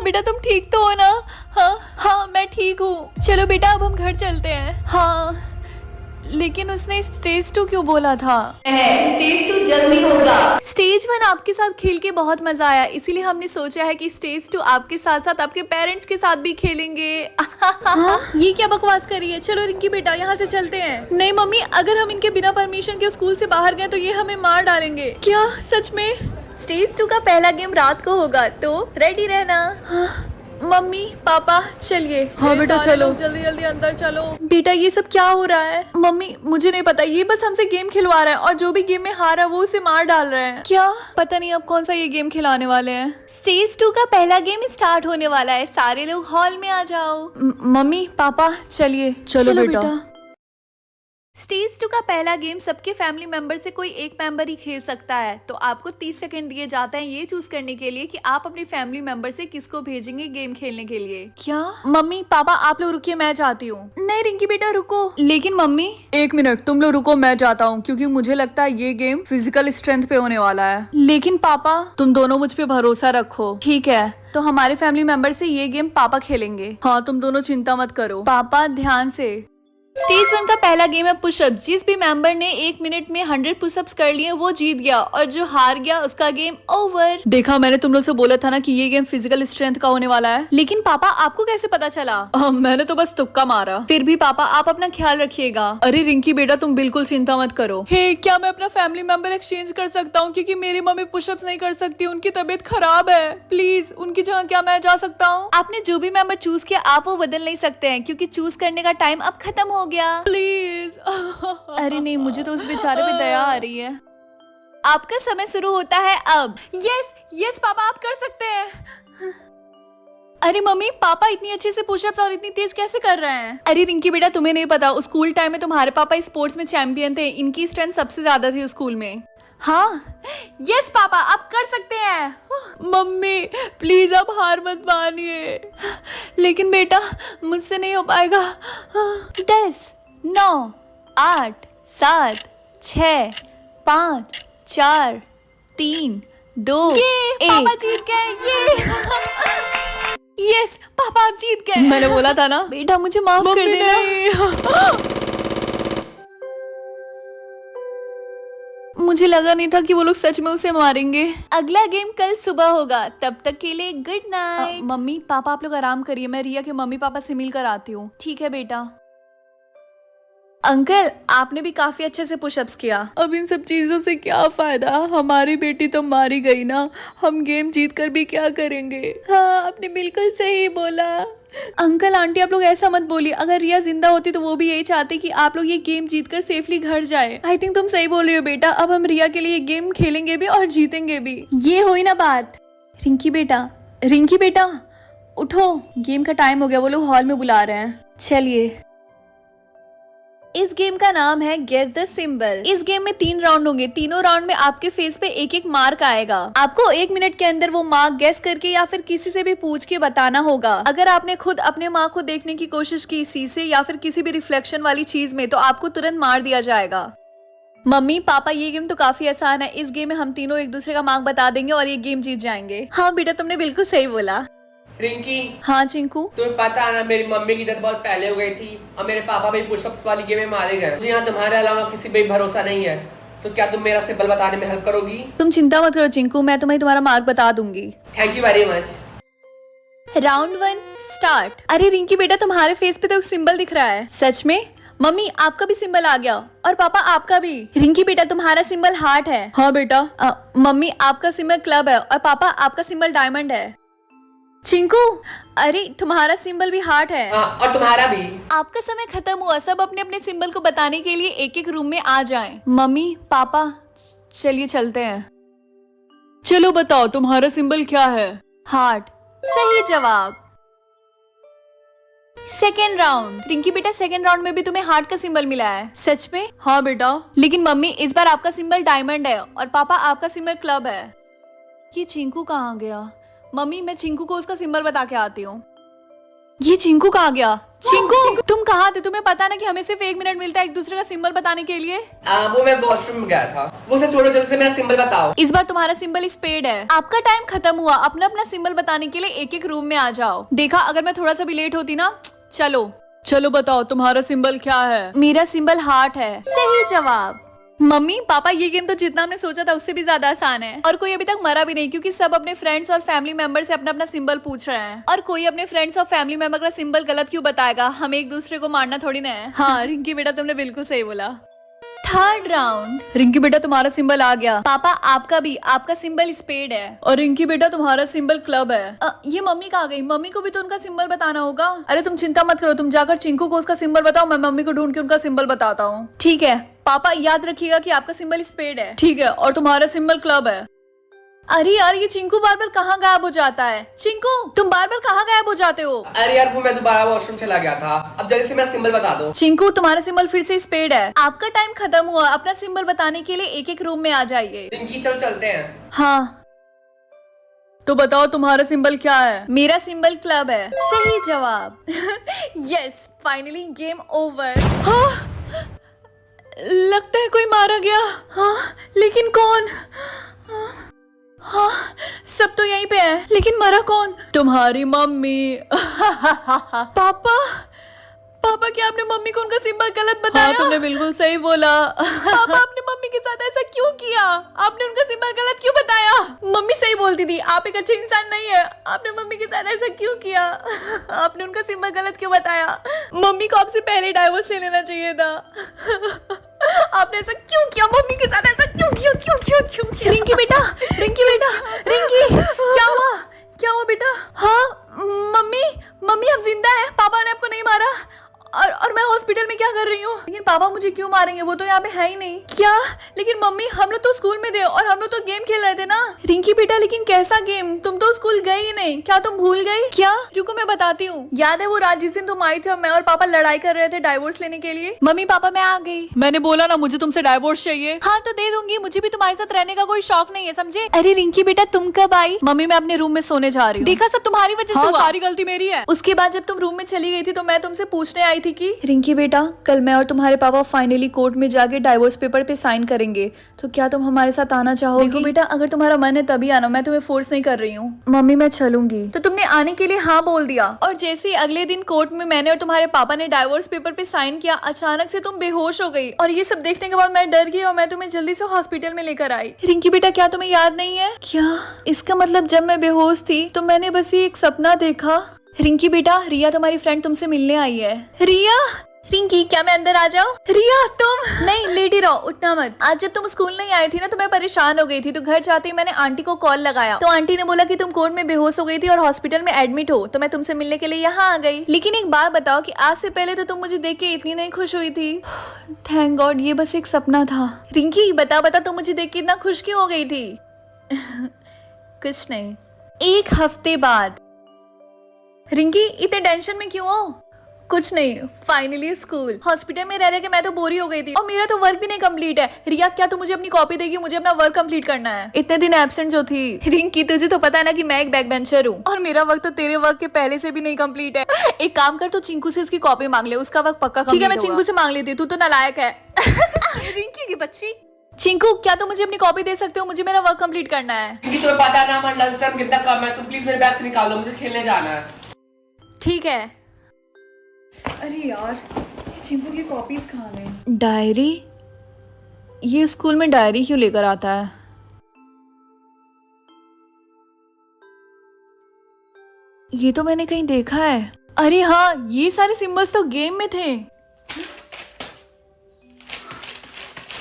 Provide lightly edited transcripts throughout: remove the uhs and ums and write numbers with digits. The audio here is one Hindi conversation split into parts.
बेटा तुम ठीक तो हो ना? हाँ हाँ मैं ठीक हूँ। चलो बेटा अब हम घर चलते हैं। हाँ लेकिन उसने स्टेज 2 क्यों बोला था? स्टेज 2 जल्दी होगा। स्टेज 1 आपके साथ खेल के बहुत मजा आया, इसीलिए हमने सोचा है कि स्टेज 2 आपके साथ साथ आपके पेरेंट्स के साथ भी खेलेंगे। ये क्या बकवास करी है? चलो रिंकी बेटा यहाँ से चलते हैं। नहीं मम्मी, अगर हम इनके बिना परमिशन के स्कूल से बाहर गए तो ये हमें मार डालेंगे। क्या सच में? स्टेज 2 का पहला गेम रात को होगा, तो रेडी रहना। मम्मी पापा चलिए। हाँ बेटा चलो, जल्दी जल्दी अंदर चलो। बेटा ये सब क्या हो रहा है? मम्मी मुझे नहीं पता, ये बस हमसे गेम खिलवा रहा है और जो भी गेम में हारा वो उसे मार डाल रहे हैं। क्या पता नहीं अब कौन सा ये गेम खिलाने वाले हैं। स्टेज 2 का पहला गेम स्टार्ट होने वाला है, सारे लोग हॉल में आ जाओ। मम्मी पापा चलिए। चलो बेटा। स्टेज 2 का पहला गेम सबके फैमिली मेंबर से कोई एक मेंबर ही खेल सकता है, तो आपको 30 सेकंड दिए जाते हैं ये चूज करने के लिए कि आप अपनी फैमिली मेंबर से किसको भेजेंगे गेम खेलने के लिए। क्या? मम्मी पापा आप लोग रुकिए, मैं जाती हूँ। नहीं रिंकी बेटा रुको। लेकिन मम्मी 1 मिनट, तुम लोग रुको, मैं जाता हूँ, क्योंकि मुझे लगता है ये गेम फिजिकल स्ट्रेंथ पे होने वाला है। लेकिन पापा तुम दोनों मुझ पे भरोसा रखो। ठीक है, तो हमारे फैमिली मेंबर से ये गेम पापा खेलेंगे। हाँ तुम दोनों चिंता मत करो। पापा ध्यान से। स्टेज 1 का पहला गेम है पुशअप। जिस भी मेंबर ने 1 मिनट में 100 पुशअप्स कर लिए वो जीत गया, और जो हार गया उसका गेम ओवर। देखा, मैंने तुम लोग से बोला था ना कि ये गेम फिजिकल स्ट्रेंथ का होने वाला है। लेकिन पापा आपको कैसे पता चला? मैंने तो बस तुक्का मारा। फिर भी पापा आप अपना ख्याल रखिएगा। अरे रिंकी बेटा तुम बिल्कुल चिंता मत करो। हे क्या मैं अपना फैमिली मेंबर एक्सचेंज कर सकता हूँ? क्योंकि मेरी मम्मी पुशअप्स नहीं कर सकती, उनकी तबीयत खराब है। प्लीज उनकी जगह क्या मैं जा सकता हूँ? आपने जो भी मेंबर चूज किया आप वो बदल नहीं सकते हैं, क्योंकि चूज करने का टाइम अब खत्म हो गया। प्लीज। अरे नहीं, मुझे तो उस बेचारे पे दया आ रही है। आपका समय शुरू होता है अब। यस यस पापा आप कर सकते हैं। अरे मम्मी पापा इतनी अच्छे से पुशअप्स और इतनी तेज कैसे कर रहे हैं? अरे रिंकी बेटा तुम्हें नहीं पता, स्कूल टाइम में तुम्हारे पापा स्पोर्ट्स में चैंपियन थे, इनकी स्ट्रेंथ सबसे ज्यादा थी स्कूल में। हाँ यस पापा आप कर सकते हैं। मम्मी प्लीज आप हार मत मानिए। लेकिन बेटा मुझसे नहीं हो पाएगा। 10 9 8 7 6 5 4 3 2 1। पापा जीत गए। ये यस पापा आप जीत गए। मैंने बोला था ना। बेटा मुझे माफ कर देना। मुझे लगा नहीं था कि वो लोग सच में उसे मारेंगे। अगला गेम कल सुबह होगा, तब तक के लिए गुड नाइट। मम्मी पापा आप लोग आराम करिए, मैं रिया के मम्मी पापा से मिल कर आती हूँ। ठीक है बेटा। अंकल आपने भी काफी अच्छे से पुशअप्स किया। अब इन सब चीजों से क्या फायदा, हमारी बेटी तो मारी गई ना, हम गेम जीत कर भी क्या करेंगे। हाँ आपने बिल्कुल सही बोला। अंकल आंटी आप लोग ऐसा मत बोलिए, अगर रिया जिंदा होती तो वो भी यही चाहती कि आप लोग ये गेम जीतकर सेफली घर जाए। आई थिंक तुम सही बोल रही हो बेटा, अब हम रिया के लिए गेम खेलेंगे भी और जीतेंगे भी। ये हुई ना बात। रिंकी बेटा उठो, गेम का टाइम हो गया, वो लोग हॉल में बुला रहे हैं। चलिए। इस गेम का नाम है गेस द सिंबल। इस गेम में 3 राउंड होंगे, तीनों राउंड में आपके फेस पे एक एक मार्क आएगा। आपको 1 मिनट के अंदर वो मार्क गेस करके या फिर किसी से भी पूछ के बताना होगा। अगर आपने खुद अपने मार्क को देखने की कोशिश की शीशे या फिर किसी भी रिफ्लेक्शन वाली चीज में, तो आपको तुरंत मार दिया जाएगा। मम्मी पापा ये गेम तो काफी आसान है, इस गेम में हम तीनों एक दूसरे का मार्क बता देंगे और ये गेम जीत जाएंगे। हाँ बेटा तुमने बिल्कुल सही बोला। रिंकी हाँ चिंकू तुम्हें पता है ना, मेरी मम्मी की डेथ बहुत पहले हो गई थी और मेरे पापा भी पुशअप्स वाली गेम में मारे गए। मुझे यहाँ तुम्हारे अलावा किसी पे भरोसा नहीं है, तो क्या तुम मेरा सिंबल बताने में हेल्प करोगी? तुम चिंता मत करो चिंकू, मैं तुम्हें तुम्हारा मार्क बता दूंगी। Thank you very much. Round 1 start. अरे रिंकी बेटा तुम्हारे फेस पे तो एक सिंबल दिख रहा है। सच में? मम्मी आपका भी सिंबल आ गया, और पापा आपका भी। रिंकी बेटा तुम्हारा सिंबल हार्ट है। हाँ बेटा। मम्मी आपका सिंबल क्लब है और पापा आपका सिंबल डायमंड है। चिंकू अरे तुम्हारा सिंबल भी हार्ट है। और तुम्हारा भी। आपका समय खत्म हुआ, सब अपने अपने सिंबल को बताने के लिए एक एक रूम में आ जाएं। मम्मी पापा चलिए चलते हैं। चलो बताओ तुम्हारा सिंबल क्या है? हार्ट। सही जवाब। Second round. रिंकी बेटा सेकेंड राउंड में भी तुम्हें हार्ट का सिंबल मिला है। सच में? हाँ बेटा। लेकिन मम्मी इस बार आपका सिंबल डायमंड है और पापा आपका सिंबल क्लब है। ये चिंकू कहाँ गया? मम्मी मैं चिंकू को उसका सिंबल बता के आती हूँ। ये चिंकू कहाँ गया? चिंकू तुम कहाँ थे? तुम्हें पता ना कि हमें सिर्फ 1 मिनट मिलता है एक दूसरे का सिंबल बताने के लिए। वो मैं वॉशरूम में गया था। वो से छोड़ो, जल्दी से मेरा सिंबल बताओ। इस बार तुम्हारा सिंबल स्पेड है। आपका टाइम खत्म हुआ। अपना अपना सिंबल बताने के लिए एक एक रूम में आ जाओ। देखा, अगर मैं थोड़ा सा भी लेट होती ना। चलो चलो बताओ तुम्हारा सिंबल क्या है? मेरा सिंबल हार्ट है। सही जवाब। मम्मी पापा, ये गेम तो जितना हमने सोचा था उससे भी ज्यादा आसान है। और कोई अभी तक मरा भी नहीं, क्योंकि सब अपने फ्रेंड्स और फैमिली मेंबर से अपना अपना सिंबल पूछ रहे हैं। और कोई अपने फ्रेंड्स और फैमिली मेंबर का सिंबल गलत क्यों बताएगा? हम एक दूसरे को मारना थोड़ी ना है। हाँ रिंकी बेटा, तुमने बिल्कुल सही बोला। Third round. रिंकी बेटा तुम्हारा सिंबल आ गया। पापा आपका भी। आपका सिंबल स्पेड है। और रिंकी बेटा तुम्हारा सिंबल क्लब है। ये मम्मी कहाँ गई? मम्मी को भी तो उनका सिंबल बताना होगा। अरे तुम चिंता मत करो, तुम जाकर चिंकू को उसका सिंबल बताओ, मैं मम्मी को ढूंढ के उनका सिंबल बताता हूँ। ठीक है पापा, याद रखिएगा कि आपका सिंबल स्पेड है। ठीक है, और तुम्हारा सिंबल क्लब है। अरे यार, ये चिंकू बार बार कहाँ गायब हो जाता है? चिंकू तुम बार बार कहाँ गायब हो जाते हो? अरे यार, वो मैं दोबारा वॉशरूम चला गया था। अब जल्दी से मेरा सिंबल बता दो। चिंकू तुम्हारा सिंबल फिर से स्पेड है। आपका टाइम खत्म हुआ। अपना सिंबल बताने के लिए एक एक रूम में आ जाइए। रिंकी चलो चलते हैं। हाँ तो बताओ तुम्हारा सिंबल क्या है? मेरा सिंबल क्लब है। सही जवाब। Yes, finally game over. हाँ लगता है कोई मारा गया। हाँ लेकिन कौन? हाँ सब तो यहीं पे है, लेकिन मरा कौन? तुम्हारी मम्मी। पापा पापा, क्या आपने मम्मी को उनका सिंबल गलत बताया? हाँ, तुमने बिल्कुल सही बोला। पापा आपने मम्मी के साथ ऐसा क्यों किया? आपने उनका सिंबल गलत क्यों बताया? मम्मी सही बोलती थी, आप एक अच्छे इंसान नहीं है। आपने मम्मी के साथ ऐसा क्यों किया? आपने उनका सिंबल गलत क्यों बताया? मम्मी को आपसे पहले डाइवोर्स ले लेना चाहिए था। आपने ऐसा क्यों किया? मम्मी के साथ ऐसा क्यों किया? क्यों? रिंकी बेटा, रिंकी बेटा, रिंकी क्या हुआ? क्या हुआ बेटा? हाँ मम्मी हम जिंदा है। पापा ने आपको नहीं मारा। और मैं हॉस्पिटल में क्या कर रही हूँ? लेकिन पापा मुझे क्यों मारेंगे? वो तो यहाँ पे है ही नहीं। क्या? लेकिन मम्मी हम लोग तो स्कूल में थे और हम लोग तो गेम खेल रहे थे ना। रिंकी बेटा लेकिन कैसा गेम? तुम तो स्कूल गए ही नहीं। क्या तुम भूल गई क्या? रुको मैं बताती हूँ। याद है वो रात जिस दिन तुम आई थी, मैं और पापा लड़ाई कर रहे थे डाइवोर्स लेने के लिए? मम्मी पापा मैं आ गई। मैंने बोला ना मुझे तुमसे डाइवोर्स चाहिए। हाँ तो दे दूंगी, मुझे भी तुम्हारे साथ रहने का कोई शौक नहीं है, समझे? अरे रिंकी बेटा तुम कब आई? मम्मी मैं अपने रूम में सोने जा रही हूँ। देखा सब तुम्हारी वजह से हुआ। सारी गलती मेरी है। उसके बाद जब तुम रूम में चली गई थी तो मैं तुमसे पूछने आई थी कि रिंकी बेटा कल मैं और तुम्हारे पापा फाइनली कोर्ट में जाके डाइवोर्स पेपर पे साइन करेंगे, तो क्या तुम हमारे साथ आना चाहोगी? देखो बेटा, अगर तुम्हारा मन है तभी आना, मैं तुम्हें फोर्स नहीं कर रही हूँ। मम्मी मैं चलूंगी। तो तुमने आने के लिए हाँ बोल दिया, और जैसे ही अगले दिन कोर्ट में मैंने और तुम्हारे पापा ने डाइवोर्स पेपर पे साइन किया, अचानक से तुम बेहोश हो गई। और ये सब देखने के बाद मैं डर गई और मैं तुम्हें जल्दी से हॉस्पिटल में लेकर आई। रिंकी बेटा क्या तुम्हें याद नहीं है क्या? इसका मतलब जब मैं बेहोश थी तो मैंने बस ये एक सपना देखा। रिंकी बेटा रिया तुम्हारी फ्रेंड तुमसे मिलने आई है। रिया? रिंकी क्या मैं अंदर आ जाऊं? रिया तुम नहीं, लेटी रहो, उठना मत। आज जब तुम स्कूल नहीं आई थी ना तो मैं परेशान हो गई थी, तो घर जाते ही मैंने आंटी को कॉल लगाया, तो आंटी ने बोला कि तुम कोर्ट में बेहोश हो गई थी और हॉस्पिटल में एडमिट हो, तो मैं तुमसे मिलने के लिए यहाँ आ गई। लेकिन एक बात बताओ कि आज से पहले तो तुम मुझे देख के इतनी नहीं खुश हुई थी। थैंक गॉड ये बस एक सपना था। रिंकी बता तुम मुझे देख के इतना खुश क्यों हो गई थी? कुछ नहीं। एक हफ्ते बाद। रिंकी इतने टेंशन में क्यों हो? कुछ नहीं, फाइनली स्कूल। हॉस्पिटल में रह रहे के मैं तो बोरी हो गई थी और मेरा तो वर्क भी नहीं कंप्लीट है। रिया क्या तू मुझे अपनी कॉपी देगी? मुझे अपना वर्क कंप्लीट करना है। इतने दिन एब्सेंट जो थी। रिंकी तुझे तो पता है ना कि मैं एक बैक बेंचर हूँ और मेरा वर्क तो तेरे वर्क के पहले से भी नहीं कंप्लीट है। एक काम कर, तो चिंकू से इसकी कॉपी मांग ले, उसका वर्क पक्का ठीक है। मैं चिंकू से मांग लेती, तू तो नालायक है। रिंकी की बच्ची। चिंकू क्या तुम मुझे अपनी कॉपी दे सकते हो? मुझे मेरा वर्क कंप्लीट करना है। तुम्हें पता है ना हमारा लंच टाइम कितना कम है, तुम प्लीज मेरे बैग से निकाल दो, मुझे खेलने जाना है। ठीक है। अरे यार चिंकू की कॉपीज कहाँ गई? डायरी? ये स्कूल में डायरी क्यों लेकर आता है? ये तो मैंने कहीं देखा है। अरे हाँ, ये सारे सिंबल्स तो गेम में थे।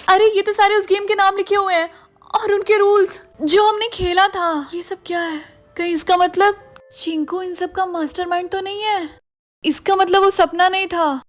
अरे ये तो सारे उस गेम के नाम लिखे हुए हैं और उनके रूल्स जो हमने खेला था। ये सब क्या है? कहीं इसका मतलब चिंकू इन सब का मास्टरमाइंड तो नहीं है? इसका मतलब वो सपना नहीं था।